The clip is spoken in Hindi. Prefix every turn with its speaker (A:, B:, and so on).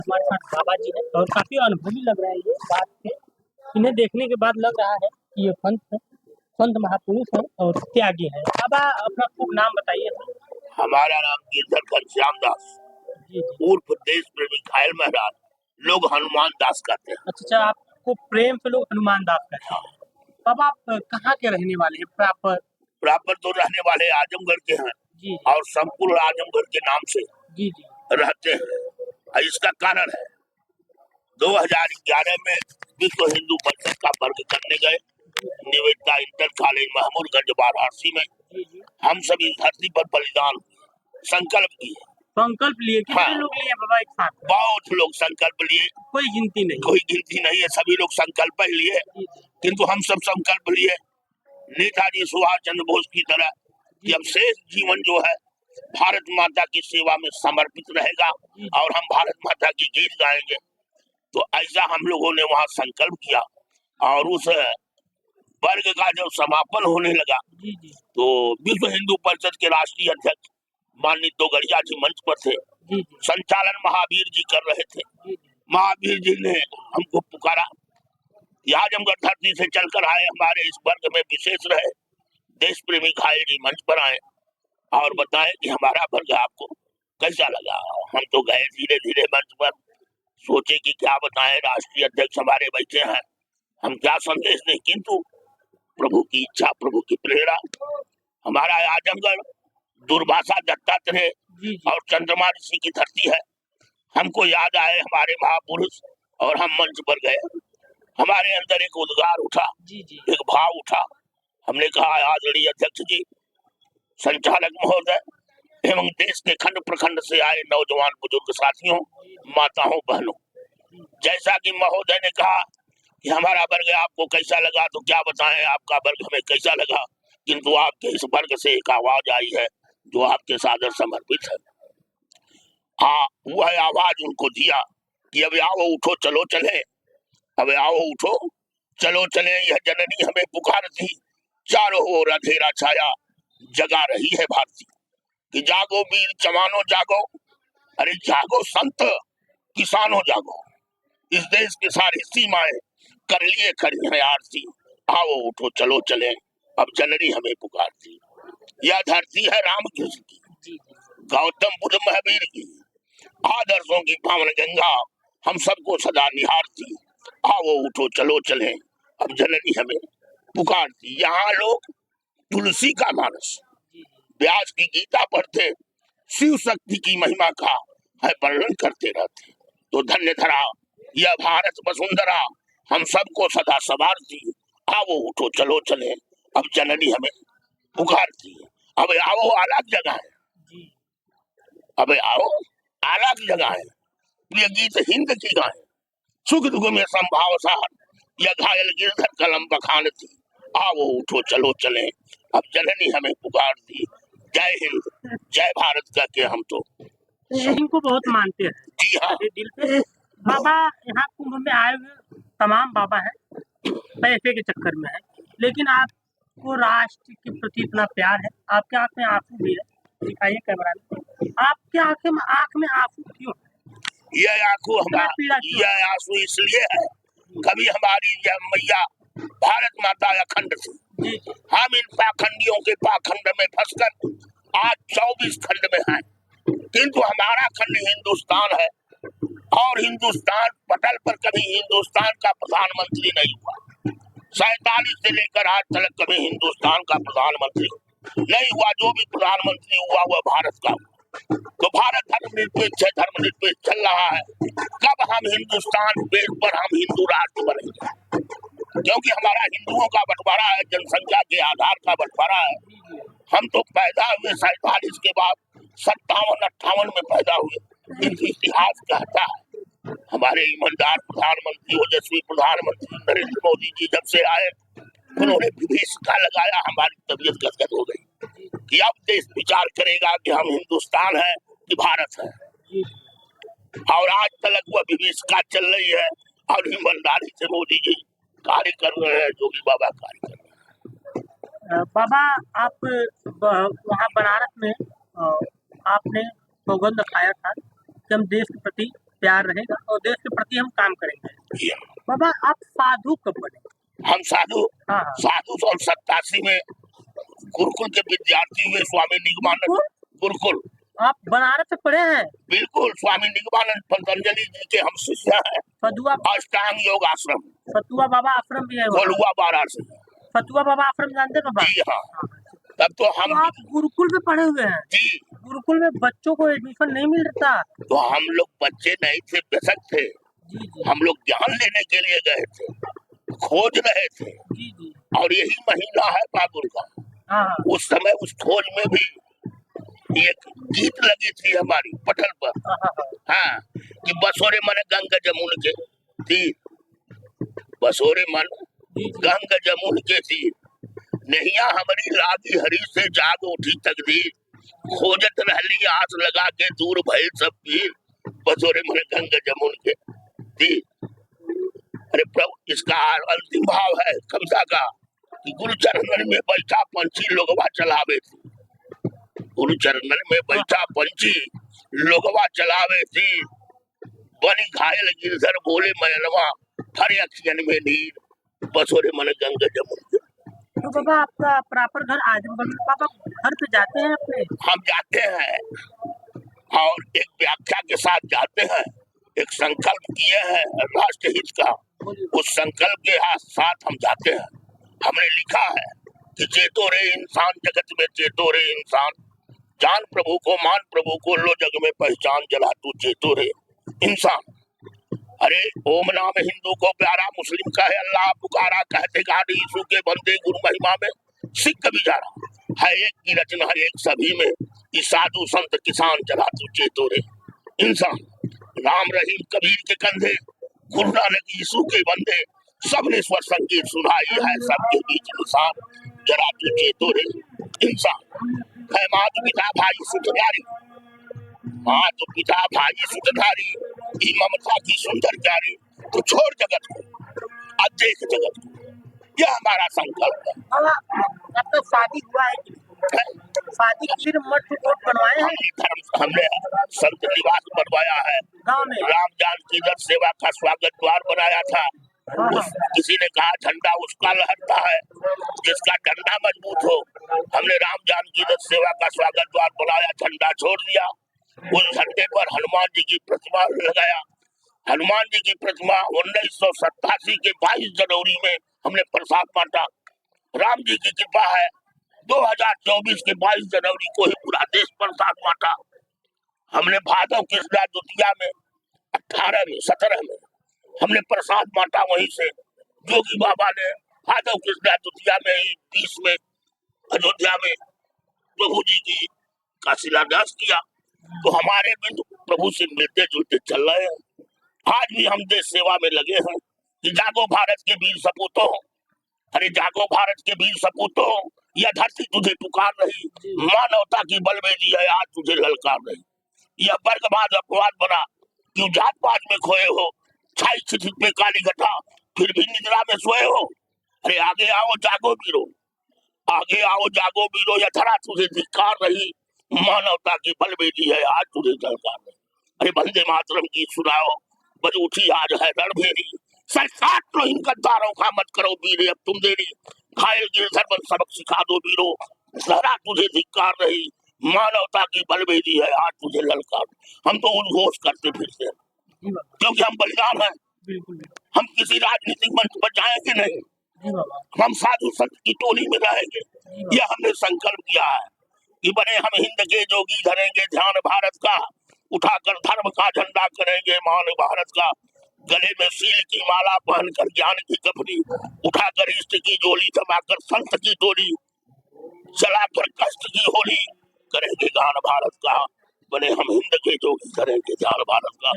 A: हमारे साथ बाबा जी हैं और काफी अनुभवी लग रहा है ये बात से। इन्हें देखने के बाद लग रहा है कि ये संत महापुरुष हैं और त्यागी हैं। बाबा अपना खूब नाम बताइए।
B: हमारा नाम गिरधर घनश्याम दास
A: जी जी।
B: उर्फ देश प्रेमी घायल महाराज, लोग हनुमान दास कहते हैं।
A: अच्छा, आपको प्रेम से लोग हनुमान दास कहते हैं। बाबा आप कहाँ के रहने वाले हैं
B: प्रॉपर तो रहने वाले आजमगढ़ के हैं
A: जी जी।
B: और संपूर्ण आजमगढ़ के नाम से
A: जी जी।
B: रहते हैं। और इसका कारण है 2011 में विश्व हिंदू परिषद का वर्ग करने गए निवेदिता इंटर कॉलेज महमूदगंज वाराणसी में।
A: जी जी।
B: हम सभी धरती पर बलिदान संकल्प किए।
A: संकल्प लिए कितने
B: हाँ,
A: लोग लिए बाबा एक साथ?
B: बहुत लोग संकल्प लिए,
A: कोई गिनती नहीं।
B: कोई गिनती नहीं है, सभी लोग संकल्प ही लिए।
A: जी जी।
B: किंतु हम सब संकल्प लिए नेताजी सुभाष चंद्र बोस की तरह कि अब शेष जीवन जो है भारत माता की सेवा में समर्पित रहेगा और हम भारत माता की गीत गाएंगे। तो ऐसा हम लोगों ने वहाँ संकल्प किया और उस वर्ग का जब समापन होने लगा
A: जी जी।
B: तो विश्व हिंदू परिषद के राष्ट्रीय अध्यक्ष माननीय दोगड़िया जी मंच पर थे।
A: जी जी।
B: संचालन महावीर जी कर रहे थे।
A: जी जी।
B: महावीर जी ने हमको पुकारा कि आजमगढ़ धरती से चलकर आए, हमारे इस वर्ग में विशेष रहे। देश प्रेमी घायल जी मंच पर आए और बताएं कि हमारा वर्ग आपको कैसा लगा। हम तो गए धीरे धीरे मंच पर, सोचे कि क्या बताएं, राष्ट्रीय अध्यक्ष हमारे बैठे हैं, हम क्या संदेश दें। किंतु प्रभु की इच्छा, प्रभु की प्रेरणा, हमारा आजमगढ़ दुर्भाषा दत्तात्रेय और चंद्रमा ऋषि की धरती है। हमको याद आए हमारे महापुरुष और हम मंच पर गए। हमारे अंदर एक उद्गार उठा, एक भाव उठा। हमने कहा आदरणीय अध्यक्ष जी, संचालक महोदय एवं देश के खंड प्रखंड से आए नौजवान बुजुर्ग साथियों, माताओं बहनों, जैसा कि महोदय ने कहा कि हमारा वर्ग आपको कैसा लगा, तो क्या बताएं आपका वर्ग हमें कैसा लगा। किंतु आपके इस वर्ग से एक आवाज आई है जो आपके सादर समर्पित है। हाँ, वह आवाज उनको दिया कि अब आओ उठो चलो चले, अब आओ उठो चलो चले, यह जननी हमें पुकारती, चारों ओर अंधेरा छाया, जगा रही है भारती। कि जागो वीर जवानों जागो, अरे जागो संत किसानों जागो, इस देश की सारी सीमाएं कर लिए खड़ी है आरती। आओ उठो चलो चले, अब जननी हमें पुकारती। यह धरती है रामकृष्ण की, गौतम बुद्ध महावीर की, आदर्शों की पावन गंगा हम सबको सदा निहारती। आओ उठो चलो चले, अब जननी हमें पुकारती। यहाँ लोग तुलसी का मानस, व्यास की गीता पढ़ते, शिव शक्ति की महिमा का है वर्णन करते रहते। तो धन्य धरा यह भारत वसुंधरा हम सबको सदा सवारती। आओ उठो चलो चले, अब जननी हमें पुकारती। अब आओ अलग जगह है, अब आओ अलग जगह है, प्रिय गीत हिंद की गाए, सुख दुख में संभाव सार, यह घायल गिरधर कलम बखानती। आओ उठो चलो चले, अब जननी हमें पुकारती। जय हिंद जय भारत कहके हम तो
A: इनको बहुत मानते हैं।
B: जी हाँ।
A: दिल पे बाबा यहाँ कुंभ में आए हुए तमाम बाबा हैं पैसे के चक्कर में है, लेकिन आपको राष्ट्र के प्रति इतना प्यार है। आपके आंख में आंसू भी है, दिखाइए कैमरा में। आपके आंख में आंसू क्यों?
B: यह आंसू इसलिए है, कभी हमारी यह मैया भारत माता अखंड थी, हम इन पाखंडियों के पाखंड में फंसकर आज 24 खंड में हैं। किंतु हमारा खंड हिंदुस्तान है और हिंदुस्तान पटल पर कभी हिंदुस्तान का प्रधानमंत्री नहीं हुआ। 47 से लेकर आज तक कभी हिंदुस्तान का प्रधानमंत्री नहीं हुआ। जो भी प्रधानमंत्री हुआ वह भारत का हुआ। तो भारत धर्मनिरपेक्ष चल रहा है। कब हम हिंदुस्तान बेस पर हम हिंदू राष्ट्र बनेंगे, क्योंकि हमारा हिंदुओं का बंटवारा है, जनसंख्या के आधार का बंटवारा है। हम तो पैदा हुए 47 के बाद 57-58 में पैदा हुए। इतिहास कहता है हमारे ईमानदार प्रधानमंत्री ओजस्वी प्रधानमंत्री नरेंद्र मोदी जी जब से आए, उन्होंने विभीषिका लगाया, हमारी तबीयत गदगद हो गई कि अब देश विचार करेगा कि हम हिंदुस्तान है कि भारत है। और आज तक वह विभीषिका चल रही है और ईमानदारी से मोदी जी कार्य कर रहे हैं, योगी बाबा कार्य कर रहे हैं।
A: बाबा आप वहाँ बनारस में आपने सौगंध खाया था कि हम देश के प्रति प्यार रहेगा और देश के प्रति हम काम करेंगे।
B: जी।
A: बाबा आप साधु कब बने?
B: हम साधु
A: हाँ हाँ।
B: साधु 87 में गुरुकुल के विद्यार्थी हुए स्वामी निगमानंद गुरुकुल।
A: आप बनारस से पढ़े हैं?
B: बिल्कुल, स्वामी निगमानंद पतंजलि जी के हम शिष्य हैं।
A: सदुआ
B: अष्टांग योग आश्रम
A: सतुआ बाबा आश्रम भी है वहाँ।
B: कोलुआ वाराणसी।
A: सतुआ बाबा आश्रम जानते हैं बाबा?
B: जी हाँ। तब तो हम
A: तो आप गुरुकुल में पढ़े हुए हैं?
B: जी।
A: गुरुकुल में बच्चों को एडमिशन नहीं मिलता?
B: तो हम लोग बच्चे नहीं थे, बेशक थे।
A: जी जी
B: हम लोग ज्ञान लेने के लिए गए थे, खोज रहे थे।
A: जी जी।
B: और यही महीना है फागुन का।
A: हाँ हाँ।
B: उस समय उस खोज में भी एक गीत लगी थी हमारी पटल पर।
A: हाँ हाँ हाँ।
B: हाँ, कि बसोरे मन गंग जमुन के तीर, बसोरे मन
A: जी जी।
B: गंग जमुन के तीर, नैया हमारी लागी हरी से जाग उठी तकदीर, खोजत रहली आस लगा के दूर भइल सब पीर, बसोरे मन गंग जमुन के तीर। अरे प्रभु, इसका अंतिम भाव है कविता का कि गुरु चरणन में बैठा पंछी लोगवा चलावे थी, गुरु चरणन में बैठा पंछी लोगवा चलावे थी, बनी घायल गिरधर बोले मयनवा हर अखियन में नीर, बसोरे मन गंग जमुन के।
A: तो बाबा आपका प्रॉपर घर आजमगढ़ में, बाबा घर पे जाते हैं अपने?
B: हम जाते हैं और एक व्याख्या के साथ जाते हैं, एक संकल्प किए हैं राष्ट्र हित का, उस संकल्प के साथ हम जाते हैं। हमने लिखा है कि चेतो रे इंसान जगत में, चेतो रे इंसान, जान प्रभु को मान प्रभु को, लो जग में पहचान, जला तू चेतो रे इंसान। अरे ओम नाम हिंदू को प्यारा, मुस्लिम का है अल्लाह पुकारा, कहते गाड़ी यीशु के बंदे गुरु महिमा में, सिख कभी जा रहा है एक की रचना है एक सभी में, कि साधु संत किसान, जला तू चेतो रे इंसान। राम रहीम कबीर के कंधे, गुरु नानक यीशु के बंदे, सबने स्वर संगीत सुनाई है सबके बीच निशान, जरा तू चेतो रे इंसान। है मात पिता भाई सुतधारी, मात पिता भाई सुतधारी, ई ममता की सुंदर जारी, तो छोड़ जगत को अब देख जगत को, यह हमारा संकल्प है।
A: बाबा अब तो शादी हुआ है कि शादी की फिर मठ कोट बनवाए हैं?
B: हमने संत निवास बनवाया है
A: गाँव में।
B: राम जानकी रथ सेवा का स्वागत द्वार बनाया था। किसी ने कहा झंडा उसका लहरता है जिसका डंडा मजबूत हो, हमने राम जानकी रथ सेवा का स्वागत द्वार बनाया, झंडा छोड़ दिया, उस झंडे पर हनुमान जी की प्रतिमा लगाया। हनुमान जी की प्रतिमा 1987 के 22 जनवरी में हमने प्रसाद बांटा। राम जी की कृपा है 2024 के 22 जनवरी को ही पूरा देश प्रसाद बांटा। हमने भादव कृष्णा द्वितीया में 18 में 17 में हमने प्रसाद बांटा, वहीं से जोगी बाबा ने भादव कृष्णा द्वितीया में ही 20 में अयोध्या में प्रभु जी की का शिलान्यास किया। तो हमारे बिंदु प्रभु से मिलते जुलते चल रहे हैं। आज भी हम देश सेवा में लगे हैं कि जागो भारत के वीर सपूतों, अरे जागो भारत के वीर सपूतों, यह धरती तुझे पुकार रही, मानवता की बलवेदी है आज तुझे ललकार रही। यह वर्गवाद अपवाद बना, क्यों जात पात में खोए हो, छाई स्थिति पे काली घटा, फिर भी निद्रा में सोए हो। अरे आगे आओ जागो वीरो, आगे आओ जागो वीरो, यह धरा तुझे धिक्कार रही, मानवता की बलवेदी है आज तुझे ललकार रही। अरे वंदे मातरम गीत सुनाओ, बज उठी आज है रणभेरी, सरकार लो इन गद्दारों का मत करो वीरे अब तुम देरी, घायल गिरधर बन सबक सिखा दो वीरो, धरा तुझे धिक्कार रही, मानवता की बलवेदी है आज तुझे ललकार। हम तो उद्घोष करते फिरते हैं क्योंकि हम बलिदान हैं, हम किसी राजनीतिक मंच पर जाएंगे नहीं, हम साधु संत की टोली में रहेंगे। यह हमने संकल्प किया है कि बने हम हिंद के जोगी, धरेंगे ध्यान भारत का, उठाकर धर्म का झंडा करेंगे मान भारत का, गले में सील की माला पहनकर ज्ञान की कफनी, उठाकर इष्ट की झोली, थमाकर संत की टोली, जलाकर कष्ट की होली, करेंगे गान भारत का, बने हम हिंद के जोगी, धरेंगे ध्यान भारत का।